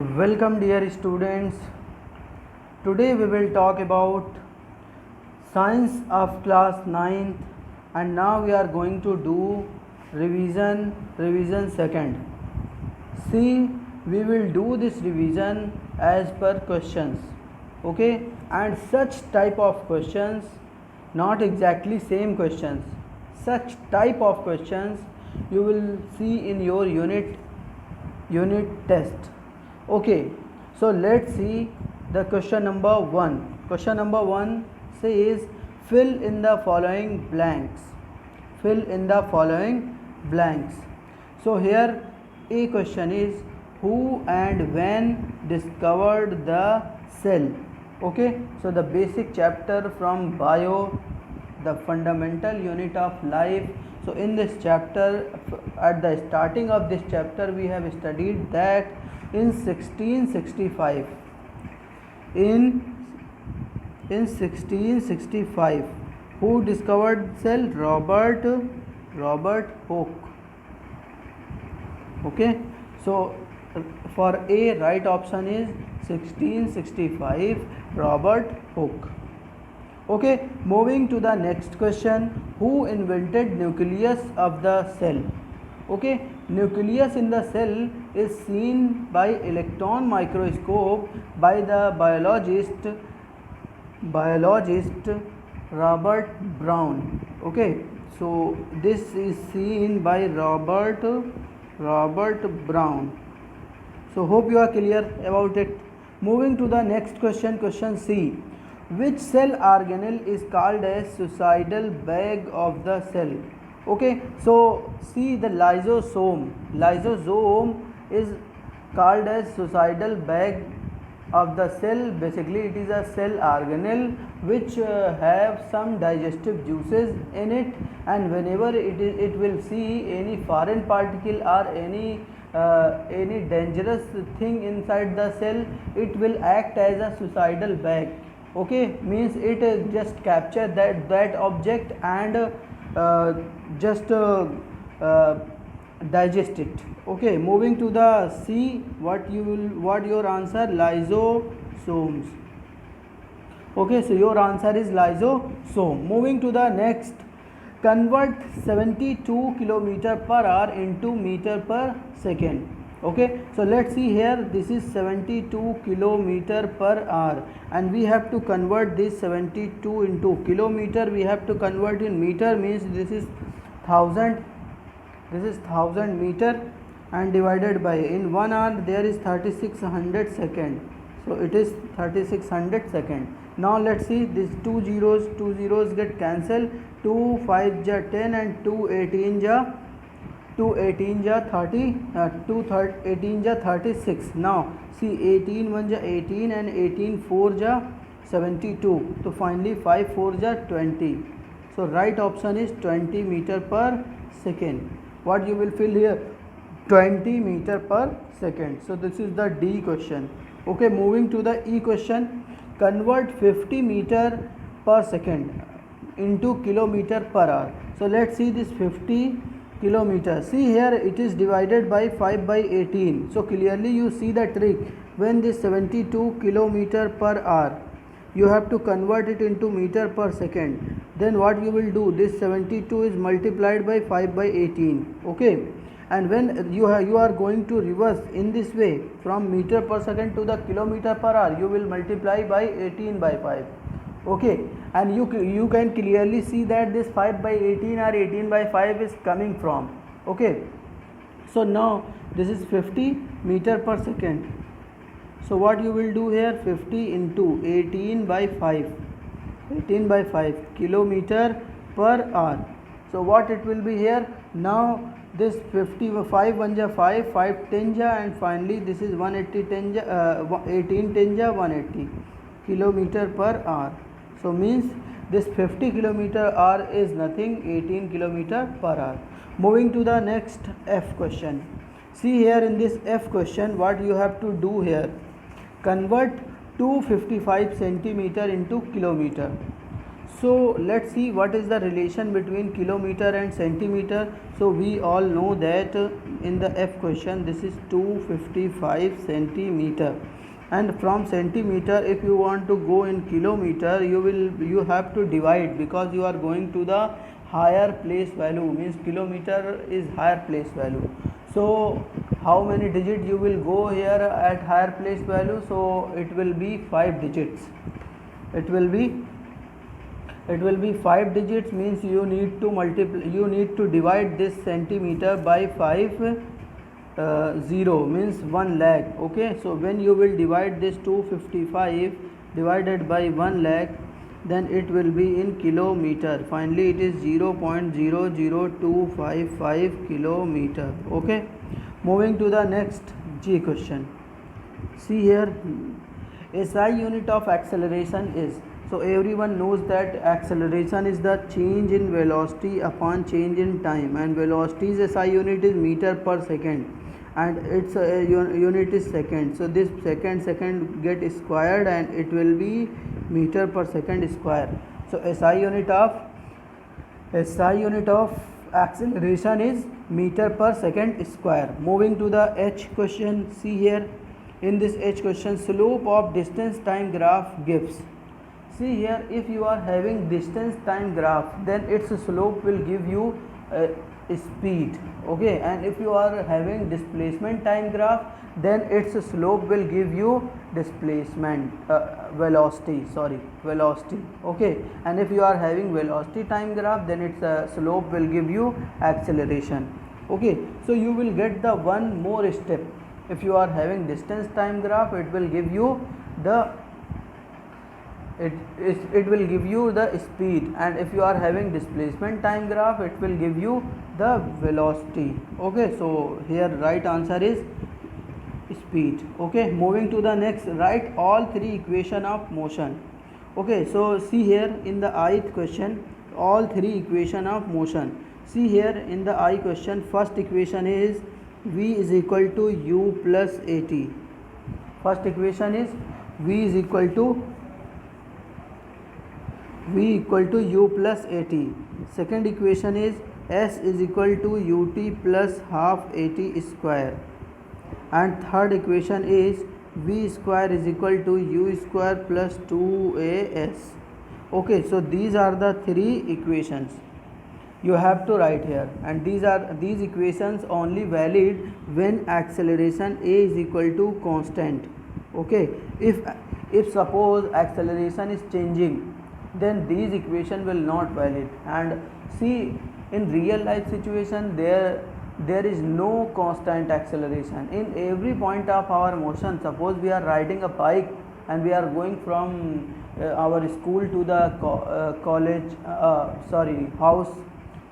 Welcome dear students. Today we will talk about science of class 9th, and now we are going to do revision second. See, we will do this revision as per questions. Okay, and such type of questions, not exactly same questions, such type of questions you will see in your unit test. Okay, so let's see the question number 1. Question number 1 says fill in the following blanks. Fill in the following blanks. So here a question is who and when discovered the cell. Okay, so the basic chapter from bio, the fundamental unit of life. So in this chapter, at the starting of this chapter, we have studied that in 1665, in 1665, who discovered cell? Robert Hooke. Okay, so for A, right option is 1665, Robert Hooke. Okay, moving to the next question, who invented nucleus of the cell? Okay, nucleus in the cell is seen by electron microscope by the biologist Robert Brown. Okay, so this is seen by Robert Brown. So hope you are clear about it. Moving to the next question, question C. Which cell organelle is called as suicidal bag of the cell? Okay, so see the lysosome. Lysosome is called as suicidal bag of the cell. Basically it is a cell organelle which have some digestive juices in it, and whenever it will see any foreign particle or any dangerous thing inside the cell, it will act as a suicidal bag. Okay, means it just capture that object and just digest it. Okay, moving to the C, what your answer? Lysosomes. Okay, so your answer is lysosome. Moving to the next, convert 72 km per hour into meter per second. Okay, so let's see here, this is 72 kilometer per hour, and we have to convert this 72 into kilometer. We have to convert in meter, means this is 1000 meter, and divided by, in 1 hour there is 3600 second, so it is 3600 second. Now let's see, these two zeros get cancelled, 2 5 ja 10 and 2 18 ja 30, 18 ja 36. Now see, 18 1 ja 18 and 18 4 ja 72, so finally 5 4 ja 20. So right option is 20 meter per second. What you will fill here? 20 meter per second. So this is the D question. Okay, moving to the E question, convert 50 meter per second into kilometer per hour. So let's see this 50 kilometer. See here, it is divided by 5 by 18. So clearly you see the trick. When this 72 kilometer per hour, you have to convert it into meter per second. Then what you will do? This 72 is multiplied by 5 by 18. Okay, and when you are going to reverse in this way from meter per second to the kilometer per hour, you will multiply by 18 by 5. Okay, and you can clearly see that this 5 by 18 or 18 by 5 is coming from. Okay, so now this is 50 meter per second. So what you will do here? 50 into 18 by 5 kilometer per hour. So what it will be here? Now this 55 1 ja 5 5 10 ja, and finally this is 180 10 ja 18 10 ja 180 kilometer per hour. So means this 50 kilometer hour is nothing, 18 kilometer per hour. Moving to the next F question. See here in this F question, what you have to do here? Convert 255 centimeter into kilometer. So let's see what is the relation between kilometer and centimeter. So we all know that in the F question this is 255 centimeter, and from centimeter if you want to go in kilometer you have to divide, because you are going to the higher place value, means kilometer is higher place value. So how many digit you will go here at higher place value? So it will be 5 digits. It will be 5 digits, means you need to divide this centimeter by 5 0 means 1 lakh. Okay, so when you will divide this 255 divided by 1 lakh, then it will be in kilometer. Finally it is 0.00255 kilometer. Okay, moving to the next G question. See here, SI unit of acceleration is, so everyone knows that acceleration is the change in velocity upon change in time, and velocity's SI unit is meter per second, and its unit is second. So this second get squared and it will be meter per second square. So SI unit of acceleration is meter per second square. Moving to the H question. See here, in this H question, slope of distance time graph gives. See here, if you are having distance time graph, then its slope will give you speed. Okay, and if you are having displacement time graph, then its slope will give you displacement velocity. Okay, and if you are having velocity time graph, then its slope will give you acceleration. Okay, so you will get the one more step. If you are having distance time graph, it will give you the speed, and if you are having displacement time graph, it will give you the velocity. Okay, so here right answer is speed. Okay, moving to the next, write all three equation of motion. Okay, so see here in the ith question, all three equation of motion. See here in the I question, first equation is v is equal to u plus at. First equation is v is equal to u plus at. Second equation is s is equal to ut plus half at square, and third equation is v square is equal to u square plus 2as. Okay, so these are the three equations you have to write here, and these equations only valid when acceleration a is equal to constant. Okay, if suppose acceleration is changing, then these equation will not valid. And see, in real life situation there is no constant acceleration in every point of our motion. Suppose we are riding a bike and we are going from our school to the college house.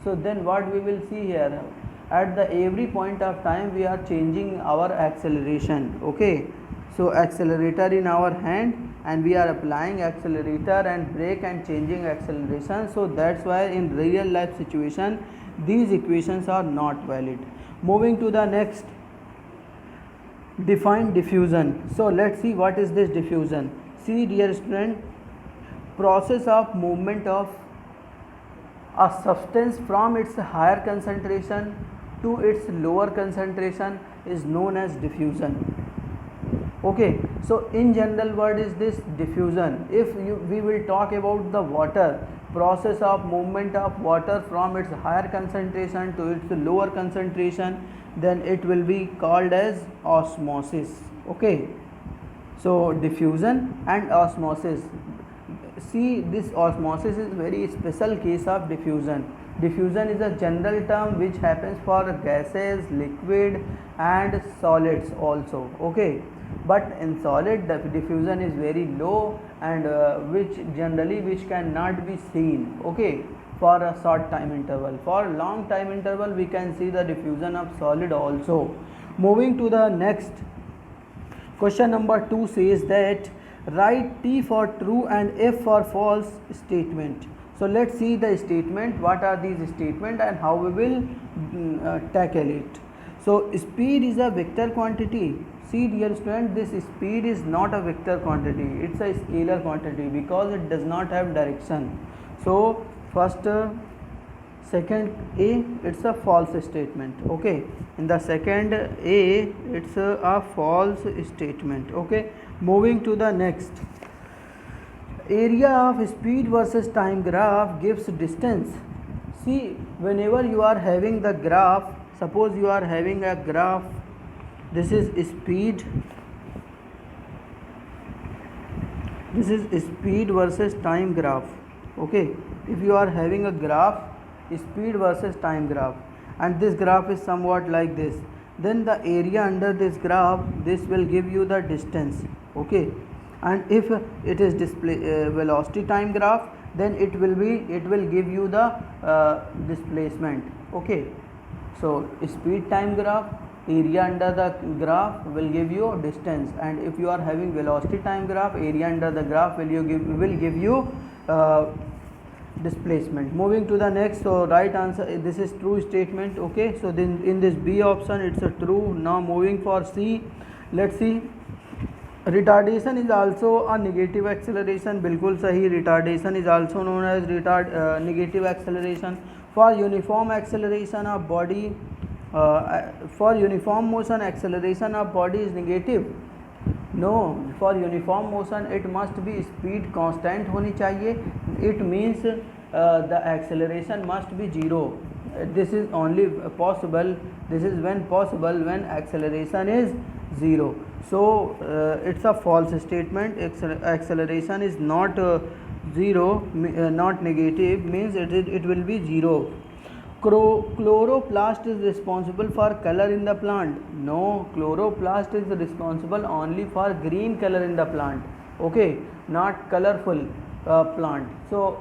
So then what we will see here, at the every point of time we are changing our acceleration. Okay, so accelerator in our hand and we are applying accelerator and brake and changing acceleration. So that's why in real life situation these equations are not valid. Moving to the next, define diffusion. So let's see what is this diffusion. See dear student, process of movement of a substance from its higher concentration to its lower concentration is known as diffusion. Okay, so in general word is this diffusion. If we will talk about the water, process of movement of water from its higher concentration to its lower concentration, then it will be called as osmosis. Okay, so diffusion and osmosis. See, this osmosis is very special case of diffusion. Diffusion is a general term which happens for gases, liquid and solids also. Okay, but in solid the diffusion is very low and which cannot be seen. Okay, for a short time interval. For long time interval we can see the diffusion of solid also. Moving to the next question, number 2 says that write T for true and F for false statement. So let's see the statement, what are these statements and how we will tackle it. So speed is a vector quantity. See dear student, this speed is not a vector quantity, it's a scalar quantity because it does not have direction. So first second A, it's a false statement. Okay, in the second A, it's a false statement. Okay, moving to the next. Area of speed versus time graph gives distance. See, whenever you are having the graph, suppose you are having a graph, this is speed, this is speed versus time graph. Okay, if you are having a graph, speed versus time graph, and this graph is somewhat like this, then the area under this graph, this will give you the distance. Okay, and if it is velocity time graph, then it will give you the displacement. Okay, so speed time graph, area under the graph will give you distance, and if you are having velocity time graph, area under the graph will give you displacement. Moving to the next, so right answer, this is true statement. Okay, so then in this B option, it's a true. Now moving for C, let's see. Retardation is also a negative acceleration. बिल्कुल सही, retardation is also known as negative acceleration. For uniform acceleration of body, for uniform motion, acceleration of body is negative. No, for uniform motion it must be speed constant होनी चाहिए. It means the acceleration must be zero. This is only possible, this is when possible when acceleration is zero. So it's a false statement. Acceleration is not zero, not negative, means it will be zero. Chloroplast is responsible for color in the plant. No, chloroplast is responsible only for green color in the plant. Okay, not colorful plant. So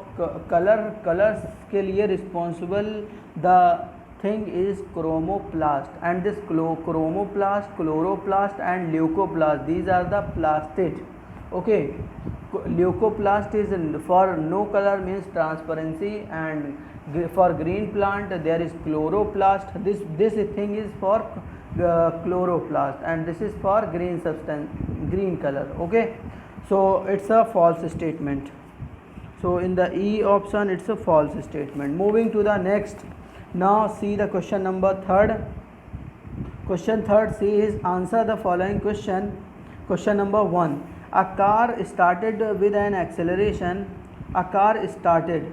colors के लिए responsible the thing is chromoplast, and this chromoplast, chloroplast and leucoplast, these are the plastid. Okay, leucoplast is for no color, means transparency, and for green plant there is chloroplast. This thing is for chloroplast, and this is for green substance, green color. Okay, so it's a false statement. So in the E option, it's a false statement. Moving to the next. Now see the question number 3rd. Question 3rd says answer the following question. Question number 1. A car started with an acceleration. A car started.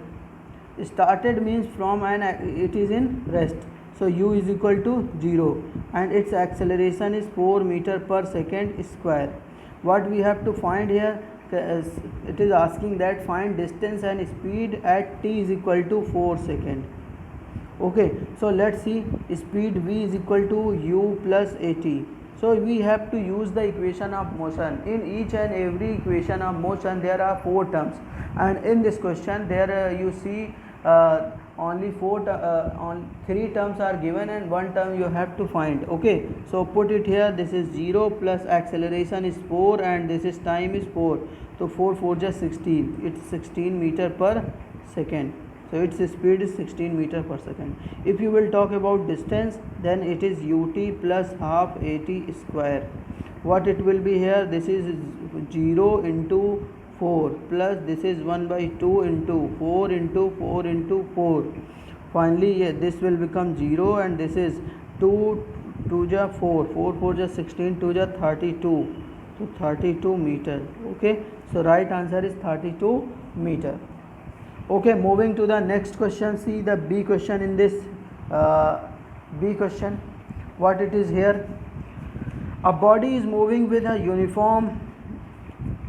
Started means from it is in rest. So u is equal to 0, and its acceleration is 4 meter per second square. What we have to find here? It is asking that find distance and speed at t is equal to 4 seconds. Okay, so let's see. Speed v is equal to u plus at. So we have to use the equation of motion. In each and every equation of motion there are 4 terms, and in this question there you see only 3 terms are given and 1 term you have to find. Okay, so put it here. This is 0 plus acceleration is 4, and this is time is 4. So 4 4 just 16. It's 16 meter per second. So its speed is 16 meter per second. If you will talk about distance, then it is ut plus half at square. What it will be here? This is 0 into 4 plus this is 1 by 2 into 4 into 4 into 4. Finally this will become 0, and this is 2 2 ja 4, 4 4 ja 16, 2 ja 32. So 32 meter. Okay, so right answer is 32 meter. Okay, moving to the next question. See the B question in this B question. What it is here? A body is moving with a uniform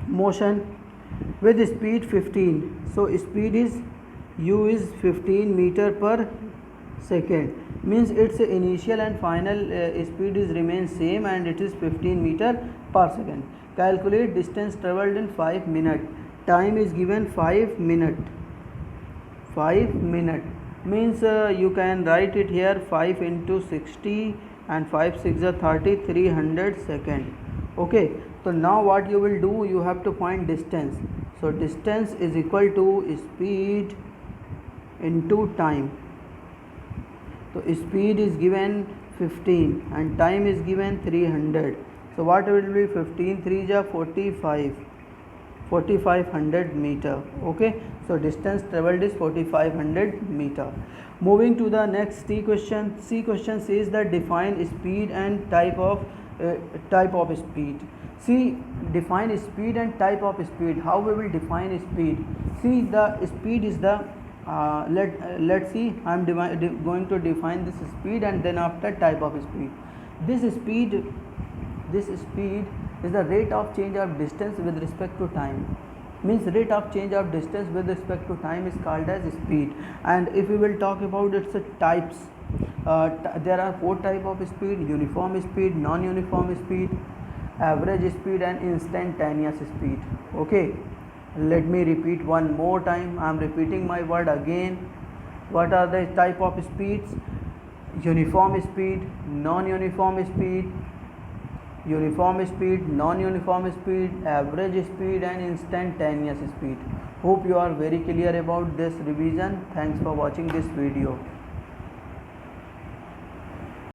motion with speed 15. So speed is u is 15 meter per second, means its initial and final speed is remains same, and it is 15 meter per second. Calculate distance travelled in 5 minutes. Time is given 5 minutes. 5 minutes means you can write it here 5 into 60 and 5 6 are 30, 300 seconds. Okay, so now what you will do, you have to find distance. So distance is equal to speed into time. So speed is given 15 and time is given 300. So what will be 15 3 ja 45, 4500 meter. Okay, so distance traveled is 4500 meter. Moving to the next C question. C question says that define speed and type of speed. See, define speed and type of speed. How we will define speed? See, the speed is the let's see. I'm going to define this speed and then after type of speed. This speed is the rate of change of distance with respect to time. Means rate of change of distance with respect to time is called as speed. And if we will talk about its types, there are four type of speed: uniform speed, non-uniform speed, average speed and instantaneous speed. Okay, let me repeat one more time. I am repeating my word again. What are the type of speeds? Uniform speed, non-uniform speed, uniform speed, non-uniform speed, average speed and instantaneous speed. Hope you are very clear about this revision. Thanks for watching this video.